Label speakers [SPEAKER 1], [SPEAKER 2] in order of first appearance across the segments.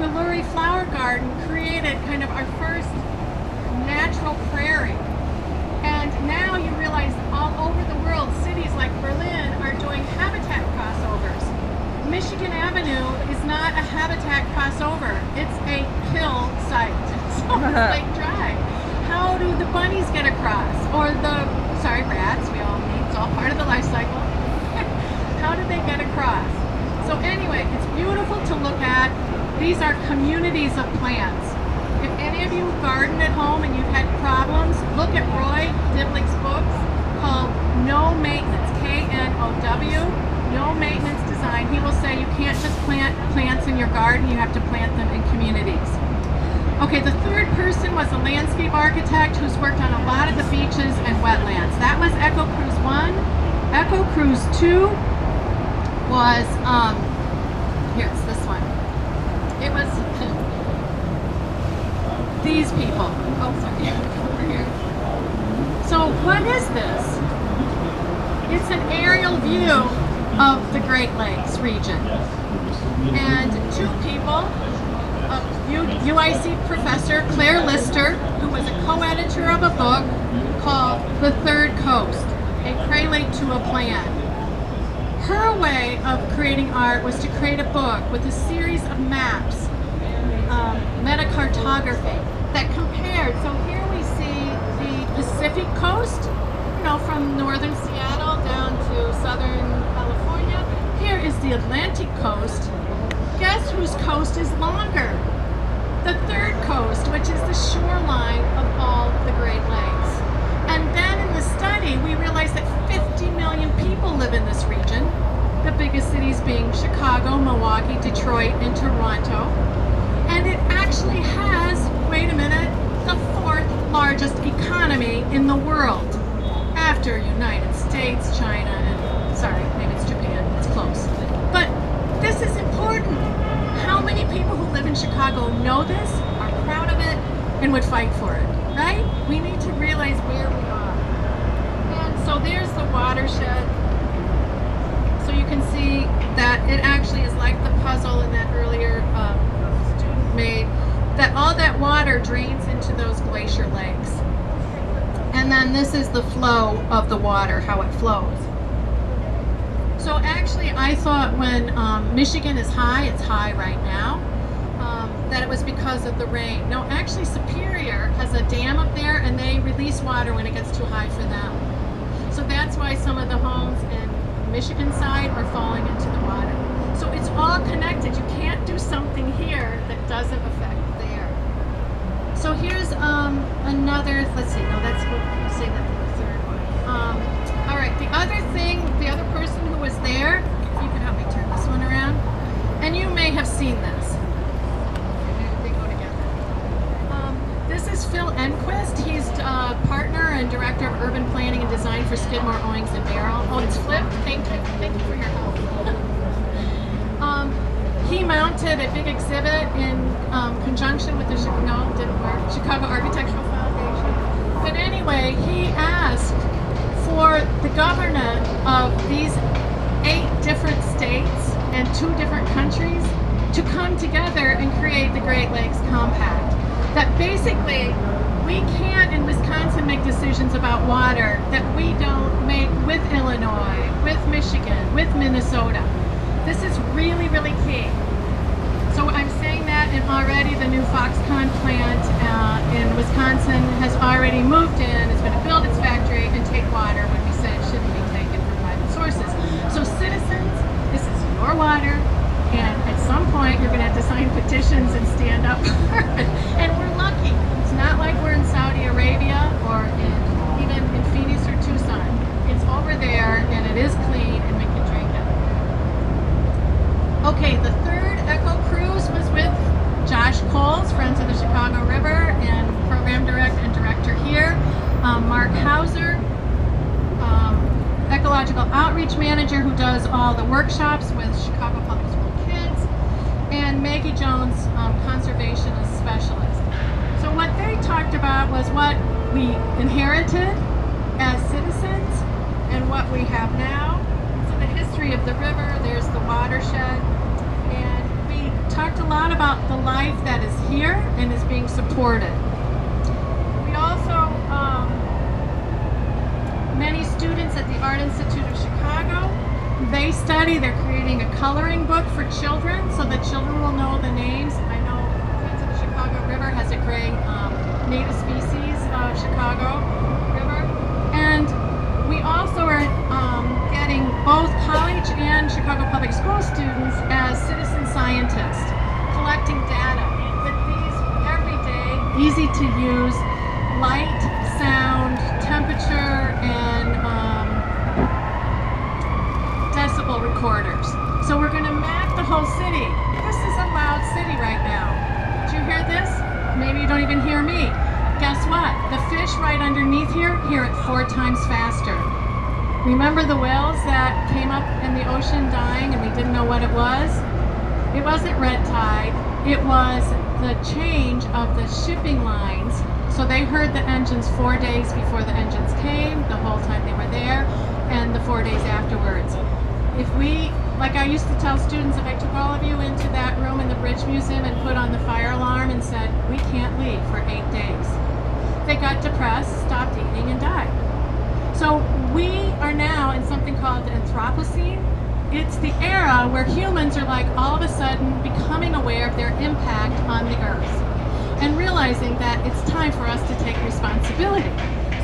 [SPEAKER 1] the Lurie Flower Garden created kind of our first natural prairie. And now you realize all over the world, cities like Berlin are doing habitat crossovers. Michigan Avenue is not a habitat crossover, it's a kill site. So it's like dry. How do the bunnies get across? Or rats, we all need, it's all part of the life cycle. How do they get across? So anyway, it's beautiful to look at. These are communities of plants. If any of you garden at home and you've had problems, look at Roy Diblick's books called No Maintenance, K-N-O-W, No Maintenance Design. He will say you can't just plant plants in your garden, you have to plant them in communities. Okay, the third person was a landscape architect who's worked on a lot of the beaches and wetlands. That was Echo Cruise 1. Echo Cruise 2 was, here's this one. It was these people. Oh, sorry, over here. So what is this? It's an aerial view of the Great Lakes region. And two people, UIC professor Claire Lyster, who was a co-editor of a book called The Third Coast, A Prelude to a Plan. Her way of creating art was to create a book with a series of maps, metacartography, that compared. So here we see the Pacific coast, from northern Seattle down to southern California. Here is the Atlantic coast. Guess whose coast is longer? The third coast, which is the shoreline of all the Great Lakes. And then in the study, we realized that 50 million people live in this region, the biggest cities being Chicago, Milwaukee, Detroit, and Toronto. And it actually has, wait a minute, the fourth largest economy in the world, after United States, China, and sorry, maybe it's Japan, it's close. But this is important. How many people who live in Chicago know this, are proud of it, and would fight for it, right? We need to realize where we are. And so there's the watershed. So you can see that it actually is like the puzzle in that earlier student made, that all that water drains into those glacier lakes. And then this is the flow of the water, how it flows. So actually, I thought when Michigan is high, it's high right now, that it was because of the rain. No, actually Superior has a dam up there and they release water when it gets too high for them. So that's why some of the homes in Michigan side are falling into the water. So it's all connected. You can't do something here that doesn't affect there. So here's another, let's see, no, that's what you say that for the third one. All right, the other person who was there, if you could help me turn this one around, and you may have seen this. They go together. This is Phil Enquist. He's partner and director of urban planning and design for Skidmore, Owings & Merrill. Oh, it's flipped. Thank you for your help. He mounted a big exhibit in conjunction with the Chicago Architectural Foundation. But anyway, he asked for the government of these 8 different states and 2 different countries to come together and create the Great Lakes Compact. That basically, we can't in Wisconsin make decisions about water that we don't make with Illinois, with Michigan, with Minnesota. This is really, really key. So I'm saying that, and already the new Foxconn plant in Wisconsin has already moved in, is going to build its factory and take water when we said it shouldn't be taken from private sources. So citizens, this is your water, and at some point you're going to have to sign petitions and stand up for it. And we're lucky. It's not like we're in Saudi Arabia or even in Phoenix or Tucson. It's over there, and it is clean, and we can drink it. Okay, the third Echo Cruise was with Josh Coles, Friends of the Chicago River, and program director here. Mark Hauser, ecological outreach manager who does all the workshops with Chicago Public School kids, and Maggie Jones, conservationist specialist. So what they talked about was what we inherited as citizens and what we have now. So the history of the river, there's the watershed, and we talked a lot about about the life that is here and is being supported. We also, many students at the Art Institute of Chicago, they study, they're creating a coloring book for children so that children will know the names. I know Friends of the Chicago River has a great native species of Chicago River. And we also are getting both college and Chicago Public School students as citizen scientists, collecting data with these everyday, easy to use light, sound, temperature, and decibel recorders. So we're going to map the whole city. This is a loud city right now. Did you hear this? Maybe you don't even hear me. Guess what? The fish right underneath here hear it 4 times faster. Remember the whales that came up in the ocean dying and we didn't know what it was? It wasn't red tide. It was the change of the shipping lines. So they heard the engines 4 days before the engines came, the whole time they were there, and the 4 days afterwards. If we, like I used to tell students, if I took all of you into that room in the Bridge Museum and put on the fire alarm and said, we can't leave for 8 days. They got depressed, stopped eating, and died. So we are now in something called the Anthropocene. It's the era where humans are like all of a sudden becoming aware of their impact on the earth and realizing that it's time for us to take responsibility.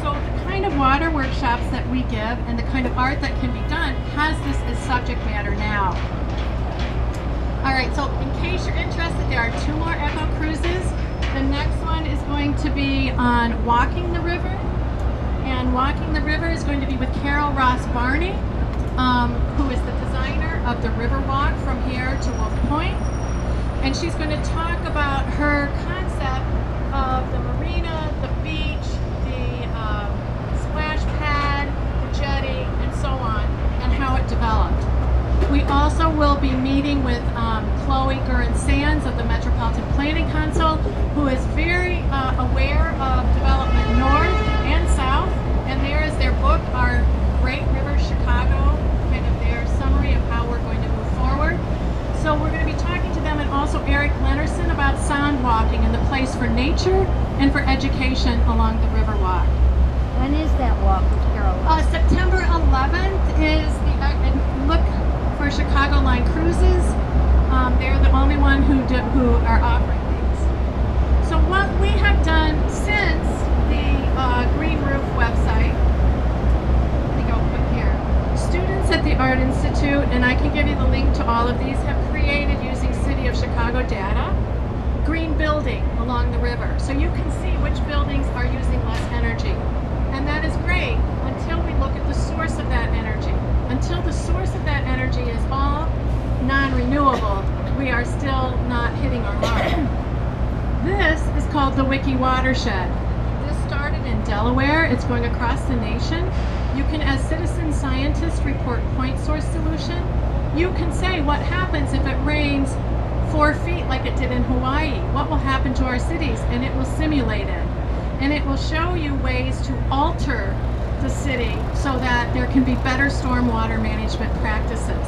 [SPEAKER 1] So the kind of water workshops that we give and the kind of art that can be done has this as subject matter now. All right, so in case you're interested, there are 2 more eco cruises. The next one is going to be on walking the river. And walking the river is going to be with Ross Barney, who is the designer of the river walk from here to Wolf Point. And she's going to talk about her concept of the marina, the beach, the splash pad, the jetty, and so on, and how it developed. We also will be meeting with Chloe Gurin-Sands of the Metropolitan Planning Council, who is very aware of development north and south, and there is their book, Our Great River Chicago, kind of their summary of how we're going to move forward. So we're going to be talking to them, and also Eric Lennerson about sound walking and the place for nature and for education along the river walk.
[SPEAKER 2] When is that walk with Carol?
[SPEAKER 1] September 11th is the, and look for Chicago Line Cruises. They're the only one who are offering these. So what we have done since the Green Roof website, let me go quick here. Students at the Art Institute, and I can give you the link to all of these, have created, using City of Chicago data, green building along the river. So you can see which buildings are using less energy. And that is great until we look at the source of that energy. Until the source of that energy is all non-renewable, we are still not hitting our mark. This is called the Wiki Watershed. This started in Delaware. It's going across the nation. You can, as citizen scientists, report point source solution. You can say what happens if it rains 4 feet like it did in Hawaii. What will happen to our cities? And it will simulate it. And it will show you ways to alter the city so that there can be better stormwater management practices.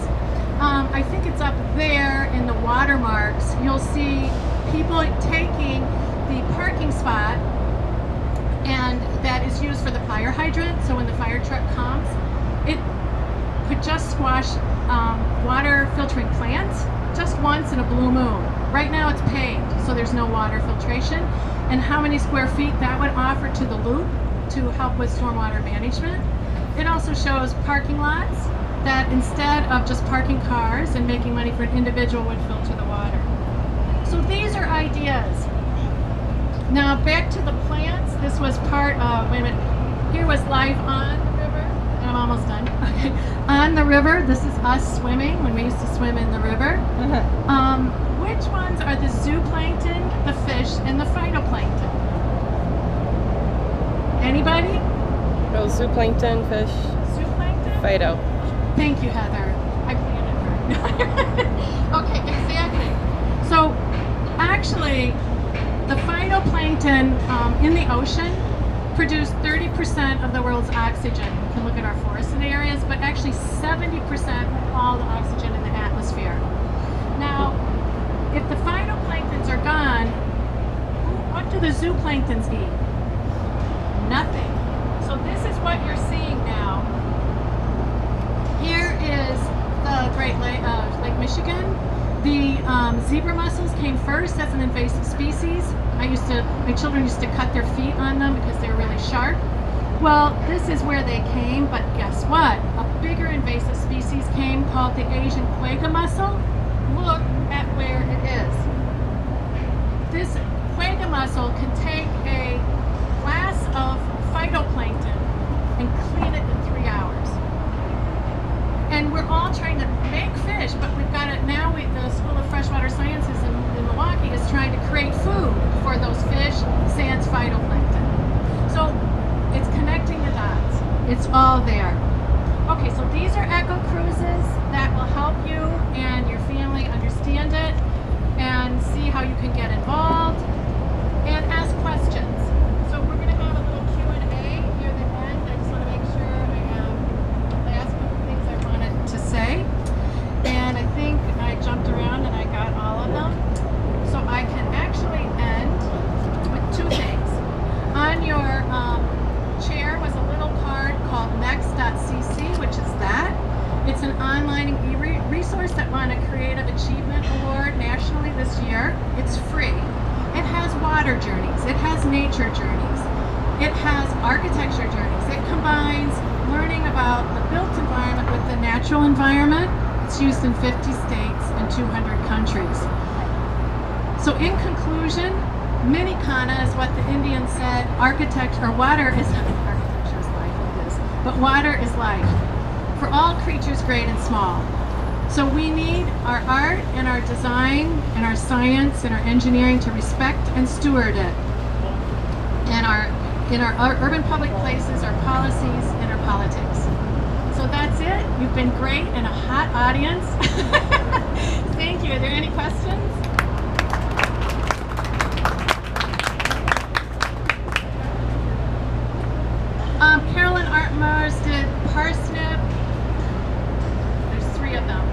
[SPEAKER 1] I think it's up there in the watermarks. You'll see people taking the parking spot, and that is used for the fire hydrant. So when the fire truck comes, it could just squash water filtering plants just once in a blue moon. Right now it's paved, so there's no water filtration. And how many square feet that would offer to the loop to help with stormwater management. It also shows parking lots that instead of just parking cars and making money for an individual would filter the water. So these are ideas. Now back to the plants. This was part of, wait a minute, here was life on the river, and I'm almost done. Okay, on the river, this is us swimming when we used to swim in the river. Which ones are the zooplankton, the fish, and the phytoplankton? Anybody?
[SPEAKER 3] Oh, zooplankton, fish.
[SPEAKER 1] Zooplankton?
[SPEAKER 3] Phyto.
[SPEAKER 1] Thank you, Heather. I planted her. Okay, exactly. So, actually, the phytoplankton in the ocean produce 30% of the world's oxygen. You can look at our forested areas, but actually 70% of all the oxygen in the atmosphere. Now, if the phytoplankton do the zooplanktons eat? Nothing. So this is what you're seeing now. Here is the Great Lake Michigan. The zebra mussels came first as an invasive species. My children used to cut their feet on them because they were really sharp. Well, this is where they came, but guess what? A bigger invasive species came called the Asian quagga mussel. Look at where it is. This quagga mussel can take a glass of phytoplankton and clean it in 3 hours. And we're all trying to make fish, but we've got it now. The School of Freshwater Sciences in Milwaukee is trying to create food for those fish, sans phytoplankton. So it's connecting the dots. It's all there. Okay, so these are eco cruises that will help you and your family understand it and see how you can get involved and ask questions. So we're going to have a little Q&A near the end. I just want to make sure I have the last couple things I wanted to say. And I think I jumped around and I got all of them. So I can actually end with 2 things. On your chair was a little card called NEXT.cc, which is that. It's an online resource that won a Creative Achievement Award nationally this year. It's free. It has water journeys. It has nature journeys. It has architecture journeys. It combines learning about the built environment with the natural environment. It's used in 50 states and 200 countries. So in conclusion, Minikana is what the Indians said, water is life, it is, but water is life for all creatures great and small. So we need our art and our design and our science and our engineering to respect and steward it. And in our urban public places, our policies, and our politics. So that's it. You've been great and a hot audience. Thank you. Are there any questions? Carolyn Artmars did parsnip. There's 3 of them.